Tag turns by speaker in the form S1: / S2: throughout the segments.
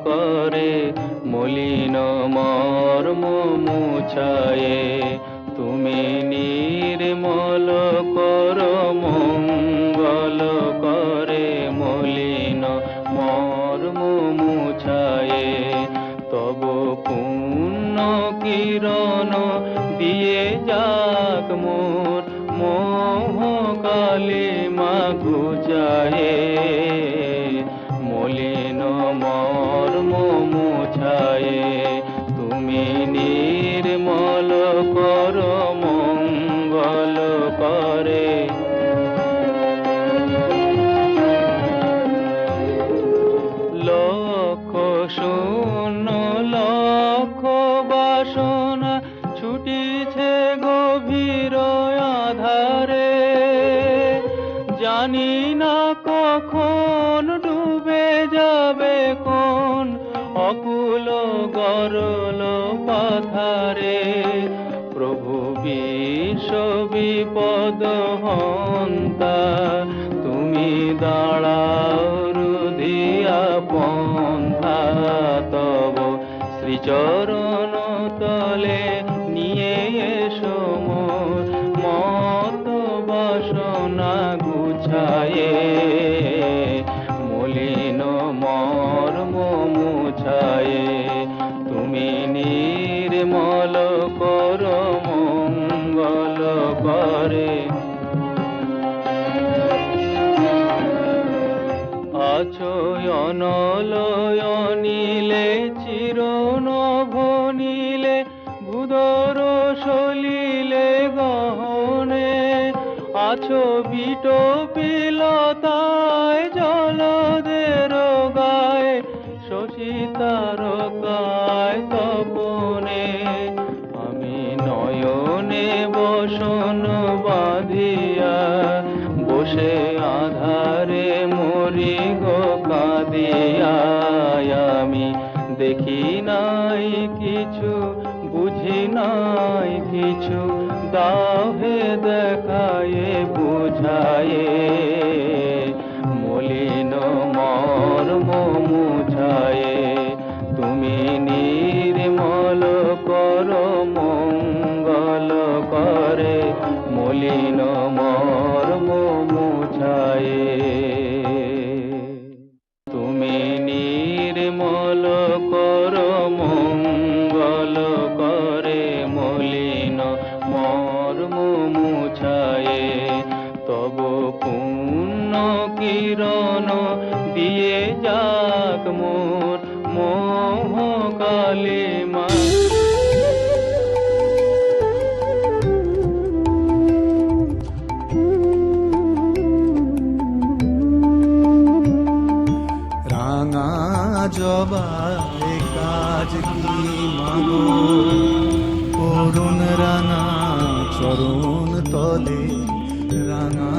S1: করে মলিন মর্ম মুছায়ে। তুমি নির্মল কর মঙ্গল করে মলিন মর্ম মুছায়ে। তব পুণ্য কিরণ দিয়ে যাক মোর মোহ কালিমা ঘুচায়ে। মলিন মর্ম মুছায়ে তুমি নির্মল কর মঙ্গল করে। লক্ষ শূন্য লক্ষ বাসনা ছুটিছে গভীর আধারে। জানি না কখন ডুবে যাবে কোন অকুল গরল পাথারে। প্রভু বিশ্ব বিপদ হন্তা তুমি দাঁড়াও রুধিয়া পন্থা। তব শ্রীচরণ তলে নিয়ে এসো মোর মত বাসনা গুছায়ে। মলিন মর্ম মুছায়ে তুমি নির্মল কর মঙ্গল করে। আছো অনলয়নীলে চিরনভ নীলে ভূধর সলিলে গহনে। আছো বিটপিলতায় জলদের গায়ে শশী তারকায় তপনে। আমি নয়নে বসন বাঁধিয়া বসে আধারে মরি গো কাঁদিয়া। আমি দেখি নাই কিছু বুঝি নাই কিছু দাও হে দেখায়ে বুঝায়ে। মলিন মর্ম মুছায়ে তুমি নির্মল কর মঙ্গল করে মলিন মর্ম মুছায়ে। তুমি নির্মল কর মঙ্গল করে মলিন মর্ম মুছায়ে। তব পুণ্য কিরণ দিয়ে যাক মোর মোহ কালিমা।
S2: রাঙা জবায় কাজ কি মাগো করুণ রাঙা চরণ তলে। রাঙা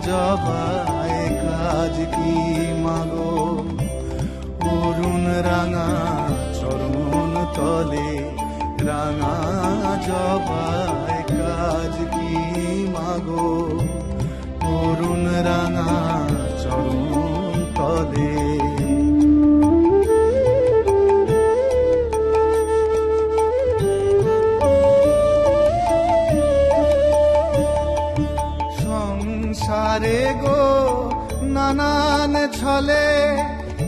S2: জবায় কাজ কি মাগো অরুণ রাঙা চরণ তলে। রাঙা জবায় কাজ কি মাগো অরুণ রাঙা চরণ তলে। নানান ছলে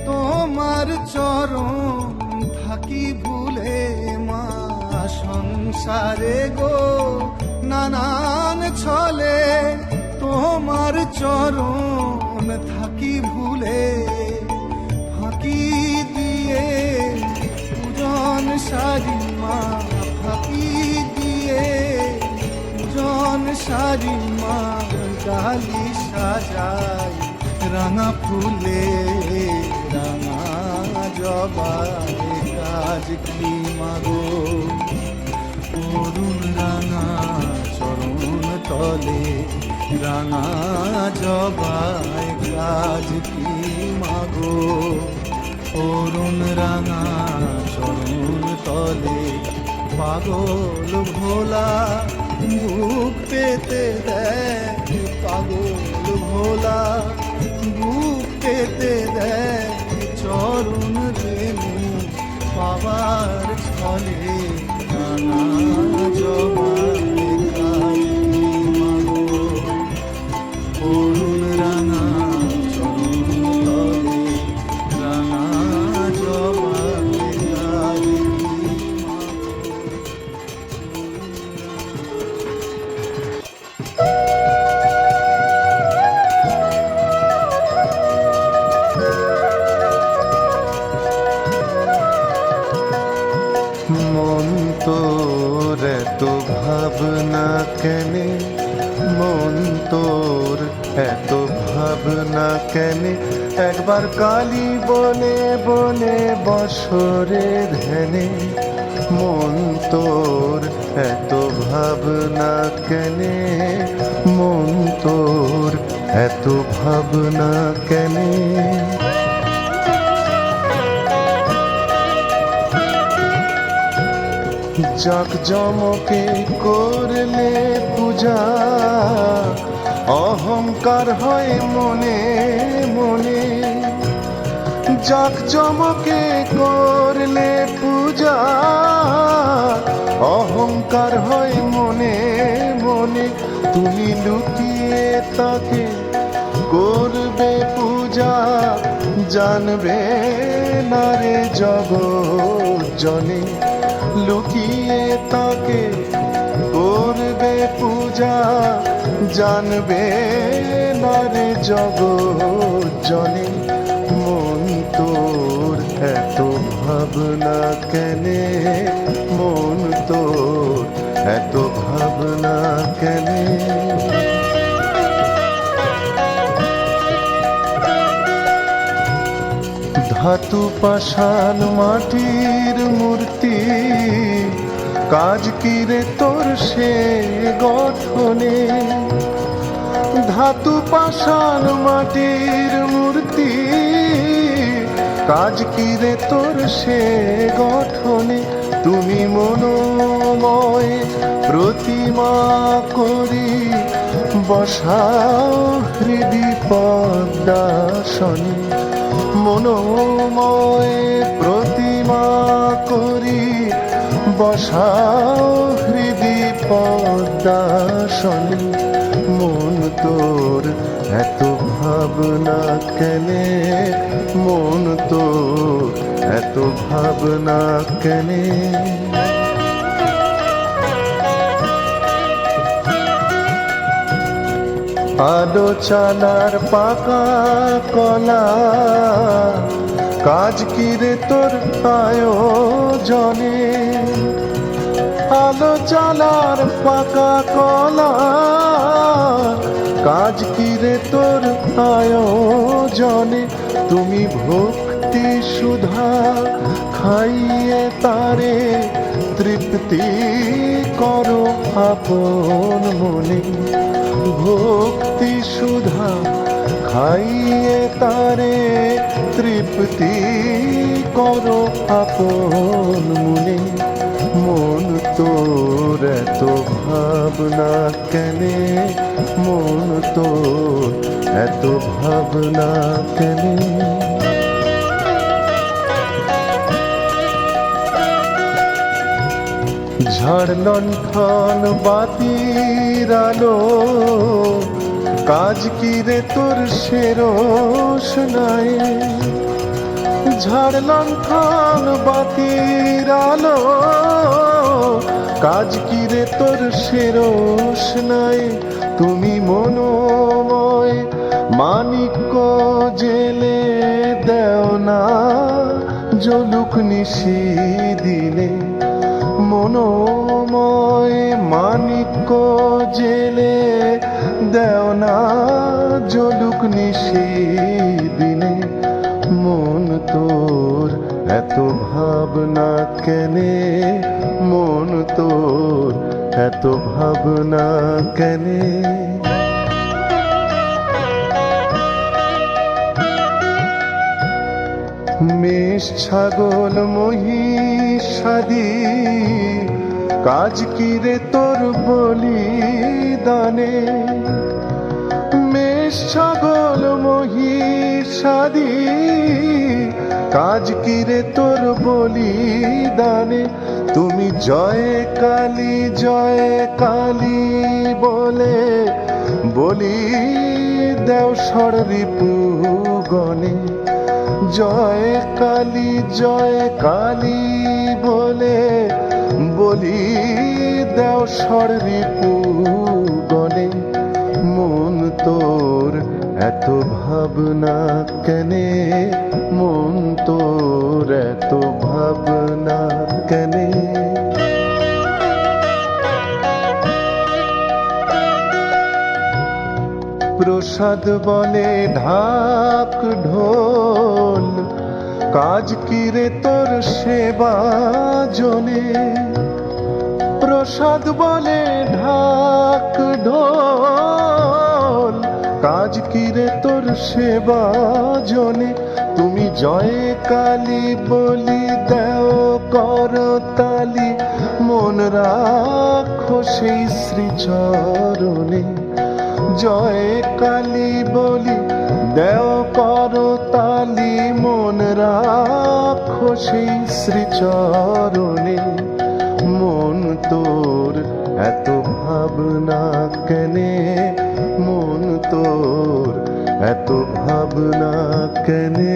S2: তোমার চরণ থাকি ভুলে মা সংসারে গো, নানান ছলে তোমার চরণ থাকি ভুলে, ফাঁকি দিয়ে পূজন সারি মা, ফাঁকি দিয়ে পূজন সারি মা, ডালি সাজাই রাঙা ফুলে রাঙা জবাই, কাজ কি মাগো অরুণ রাঙা চরণ তলে রাঙা জবাই, কাজ কি মাগো অরুণ রাঙা চরণ তলে, পাগল ভোলা বুক পেতে দেয়, পাগল ভোলা বুক পেতে দেয়, চরণ রেণু পাবার ছলে রাঙা জবাই, কাজ কি মাগো অরুণ রাঙা চরণ তলে রাঙা জবাই, কাজ কি
S3: মন তোর এত ভাবনা কেনে, মন তোর এত ভাবনা কেনে, একবার কালী বলে বলে বছরে ধ্যানে, মন তোর এত ভাবনা কেনে, মন তোর এত ভাবনা কেনে। জাকজমকে করলে পূজা, অহংকার হয় মনে মনে, জাকজমকে করলে পূজা, অহংকার হয় মনে মনে, তুমি লুকিয়ে তাকে করবে পূজা, জানবে না রে জগৎ জনে, লুকিয়ে তাকে করবে পূজা, জানবে না রে জগৎ জনে, মন তোর এত ভাবনা কেনে, মন তোর এত ভাবনা কেনে। ধাতু পাষাণ মাটির মূর্তি, কাজ কি রে তোর সে গঠনে, ধাতু পাষাণ মাটির মূর্তি, কাজ কি রে তোর সে গঠনে, তুমি মনোময় প্রতিমা করি বসাও হৃদি পদ্মাসনে, মনোময় প্রতিমা করি বসাও হৃদি পদ্মাসনে, মন তোর এত ভাবনা কেনে, মন তোর এত ভাবনা কেনে। আলো চালার পাকা কলা, কাজ কি রে তোর আয়োজনে, আলো চালার পাকা কলা, কাজ কি রে তোর আয়োজনে, তুমি ভক্তি সুধা খাইয়ে তারে তৃপ্তি করো আপন মনে, ভক্তি সুধা খাইয়ে তারে তৃপ্তি করো আপন মনে, মন তোর এত ভাবনা কেনে, মন তোর এত ভাবনা কেনে। ঝড় লণ্ঠন বাতির আলো, কাজ কি রে তোর সেরস নাই, ঝাড় লণ্ঠন বাতির আলো, কাজ কি রে তোর সেরস নাই। তুমি মনোময় মানিক্য জেলে দেও না জলুক নিশি দিনে, মনোময় মানিক্য জেলে দেও না জলুক নিশি দিনে। মন তোর এত ভাবনা কেনে, মন তোর এত ভাবনা কেনে। মেষ ছাগল মহিষাদি কাজ কি রে তোর বলিদানে, মেষ ছাগল মহিষাদি কাজ কি রে তোর বলিদানে। তুমি জয় কালী বলে বলি দেও ষড়রিপু গণে, জয় কালী বলে বলি দেও ষড়রিপু গণে। মন তোর এত ভাবনা কেনে, মন তোর এত ভাবনা কেনে। প্রসাদ বলে ঢাক ঢোল কাজ কি রে তোর সেবা জনে, প্রসাদ বলে ঢাক ঢোল কাজ কি রে তোর সেবা জনে। তুমি জয় কালী বলি দেও করতালি, মন রাখো সেই শ্রীচরণে। জয় কালী বলি দেও করতালি, মন রাখো সেই শ্রীচরণে। মন তোর এত ভাবনা কেনে, মন তোর এত ভাবনা কেনে।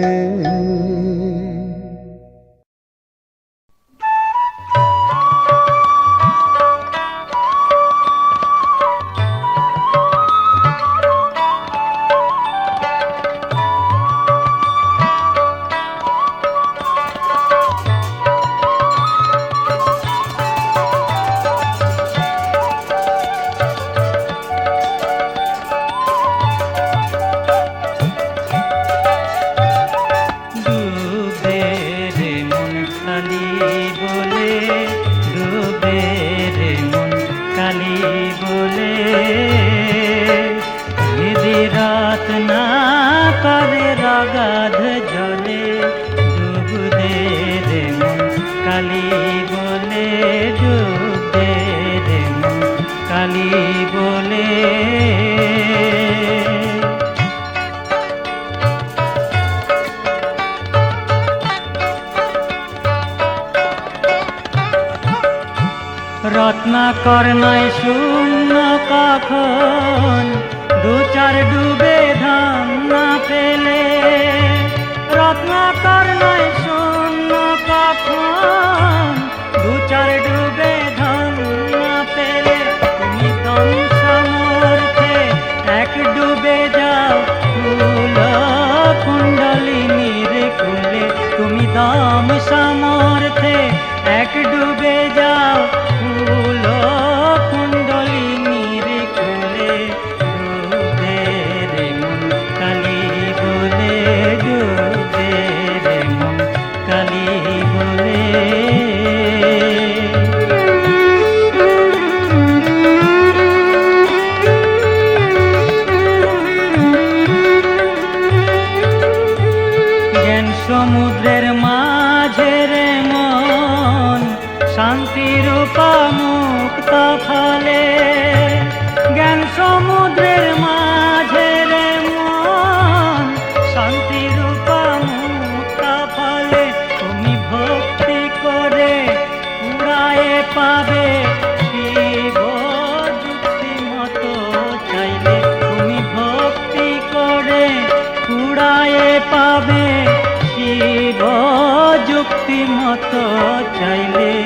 S4: রত্নাকর নয় শূন্য কখন, দু চার ডুবে ধান না পেলে। রত্নাকর নয় শূন্য কখন, দু চার ডুবে ধান না পেলে। তুমি দম সামর্থ্যে এক ডুবে যাও ফুল কুণ্ডলিনীর কুলে। তুমি দম সামর্থ্যে এক ডুবে যাও ফুল কুণ্ডলিনীর কুলে। ডুবে রে মন কালী বলে, ডুবে রে মন কালী বলে। জ্ঞান সমুদ্রের মাঝে রে মন শান্তিরূপা মুক্ত ফলে। জ্ঞান সমুদ্রের মাঝে রে মন শান্তিরূপা মুক্ত ফলে। তুমি ভক্তি করে উড়ায়ে পাবে শিব যুক্তি মতো চাইলে। তুমি ভাবে শিব যুক্তি মতো চাইলে